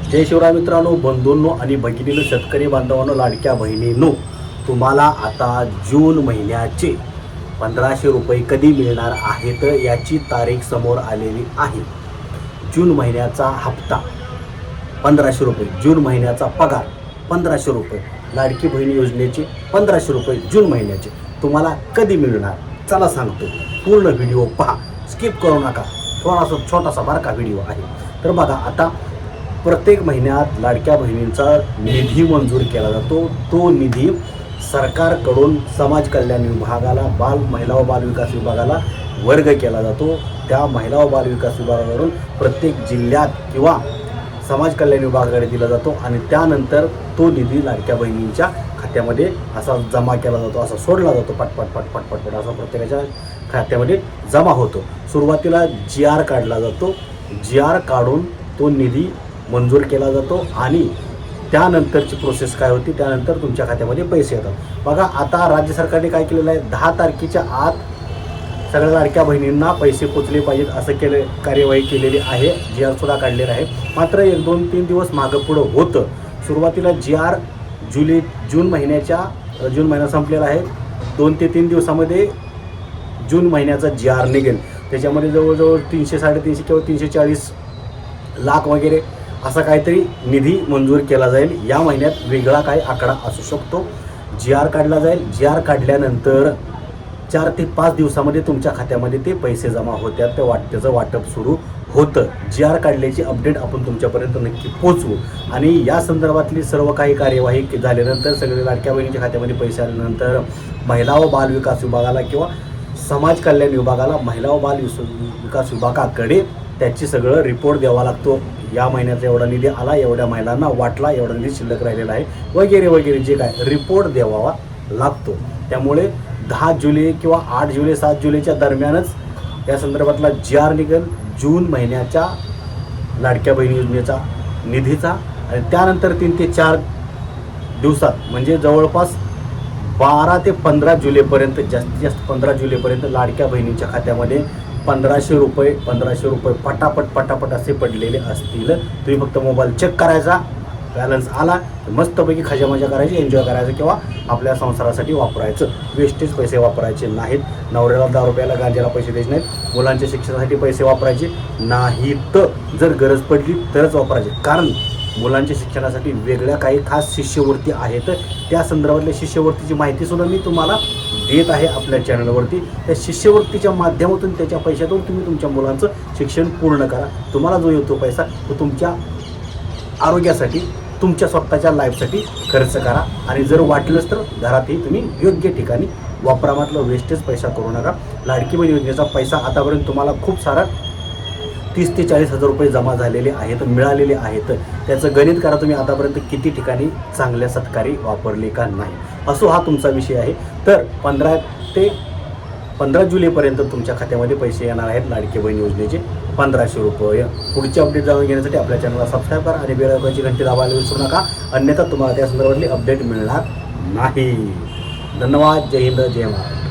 जय शिवराय मित्रांनो, बंधूंनो आणि भगिनींनो, शेतकरी बांधवांनो, लाडक्या बहिणींनो, तुम्हाला आता जून महिन्याचे 1500 रुपये कधी मिळणार आहेत याची तारीख समोर आलेली आहे। जून महिन्याचा हप्ता 1500 रुपये, जून महिन्याचा पगार 1500 रुपये, लाडकी बहीण योजनेचे 1500 रुपये जून महिन्याचे तुम्हाला कधी मिळणार चला सांगतो। पूर्ण व्हिडिओ पहा, स्किप करू नका। थोडासा छोटासा बारका व्हिडिओ आहे। तर बघा, आता प्रत्येक महिन्यात लाडक्या बहिणींचा निधी मंजूर केला जातो। तो निधी सरकारकडून समाज कल्याण विभागाला, महिला व बाल विकास विभागाला वर्ग केला जातो। त्या महिला व बाल विकास विभागाकडून प्रत्येक जिल्ह्यात किंवा समाज कल्याण विभागाकडे दिला जातो आणि त्यानंतर तो निधी लाडक्या बहिणींच्या खात्यामध्ये असा जमा केला जातो, असा सोडला जातो, पटपट पटपट पटपट असा प्रत्येकाच्या खात्यामध्ये जमा होतो। सुरुवातीला GR काढला जातो, GR काढून तो निधी मंजूर केला जातो आणि त्यानंतरची प्रोसेस काय होती, त्यानंतर तुमच्या खात्यामध्ये पैसे येतात। बघा, आता राज्य सरकारने काय केलेलं आहे, 10 तारखेच्या आत सगळ्या लाडक्या बहिणींना पैसे पोचले पाहिजेत असं कार्यवाही केलेली आहे। GR सुद्धा काढलेला आहे। मात्र 1-2-3 दिवस मागं पुढं होतं। सुरुवातीला GR जून महिना संपलेला आहे। 2 ते 3 दिवसामध्ये जून महिन्याचा GR निघेल। त्याच्यामध्ये जवळजवळ 300-350 किंवा 340 लाख वगैरे असा काहीतरी निधी मंजूर केला जाईल। या महिन्यात वेगळा काही आकडा असू शकतो। GR काढला जाईल। GR काढल्यानंतर 4 ते 5 दिवसामध्ये तुमच्या खात्यामध्ये ते पैसे जमा होत्यात, त्याचं वाटप सुरू होतं। GR काढल्याची अपडेट आपण तुमच्यापर्यंत नक्की पोहोचवू आणि या संदर्भातली सर्व काही कार्यवाही झाल्यानंतर, सगळे लाडक्या बहिणीच्या खात्यामध्ये पैसे आल्यानंतर महिला व बाल विकास विभागाला किंवा समाज कल्याण विभागाला, महिला व बाल विकास विभागाकडे त्याची सगळं रिपोर्ट द्यावा लागतो। या महिन्याचा एवढा निधी आला, एवढ्या महिलांना वाटला, एवढा निधी शिल्लक राहिलेला आहे वगैरे वगैरे जे काय रिपोर्ट द्यावा लागतो। त्यामुळे 10 जुलै किंवा 8 जुलै 7 जुलैच्या दरम्यानच या संदर्भातला GR निघेल जून महिन्याच्या लाडक्या बहिणी योजनेचा निधीचा आणि त्यानंतर 3 ते 4 दिवसात म्हणजे जवळपास 12 ते 15 जुलैपर्यंत, जास्तीत जास्त 15 जुलैपर्यंत लाडक्या बहिणींच्या खात्यामध्ये 1500 रुपये पटापट असे पडलेले असतील। तुम्ही फक्त मोबाईल चेक करायचा, बॅलन्स आला मस्तपैकी खजामजा करायची, एन्जॉय करायचं किंवा आपल्या संसारासाठी वापरायचं। वेस्टेज पैसे वापरायचे नाहीत। नवऱ्याला 10 रुपयाला गांजाला पैसे द्यायचे नाहीत। मुलांच्या शिक्षणासाठी पैसे वापरायचे नाहीत। जर गरज पडली तरच वापरायचे, कारण मुलांच्या शिक्षणासाठी वेगळ्या काही खास शिष्यवृत्ती आहेत। त्या संदर्भातल्या शिष्यवृत्तीची माहितीसुद्धा मी तुम्हाला देत आहे आपल्या चॅनलवरती। त्या शिष्यवृत्तीच्या माध्यमातून, त्याच्या पैशातून तुम्ही तुमच्या मुलांचं शिक्षण पूर्ण करा। तुम्हाला जो येतो पैसा तो तुमच्या आरोग्यासाठी, तुमच्या स्वतःच्या लाईफसाठी खर्च करा आणि जर वाटलंच तर घरातही तुम्ही योग्य ठिकाणी वापरा। मात्र वेस्टेज पैसा करू नका। लाडकी बहीण योजनेचा पैसा आतापर्यंत तुम्हाला खूप सारा 30 ते 40 हजार रुपये जमा झालेले आहेत, मिळालेले आहेत। त्याचं गणित करा तुम्ही, आतापर्यंत किती ठिकाणी चांगल्या सत्कारी वापरले का नाही, असो हा तुमचा विषय आहे। तर 15 जुलैपर्यंत तुमच्या खात्यामध्ये पैसे येणार आहेत लाडकी बहीण योजनेचे 1500 रुपये। पुढची अपडेट जाणून घेण्यासाठी आपल्या चॅनलला सबस्क्राईब करा आणि बेल आयकॉनची घंटी दाबायला विसरू नका, अन्यथा तुम्हाला त्या संदर्भातली अपडेट मिळणार नाही। धन्यवाद। जय हिंद, जय महाराष्ट्र।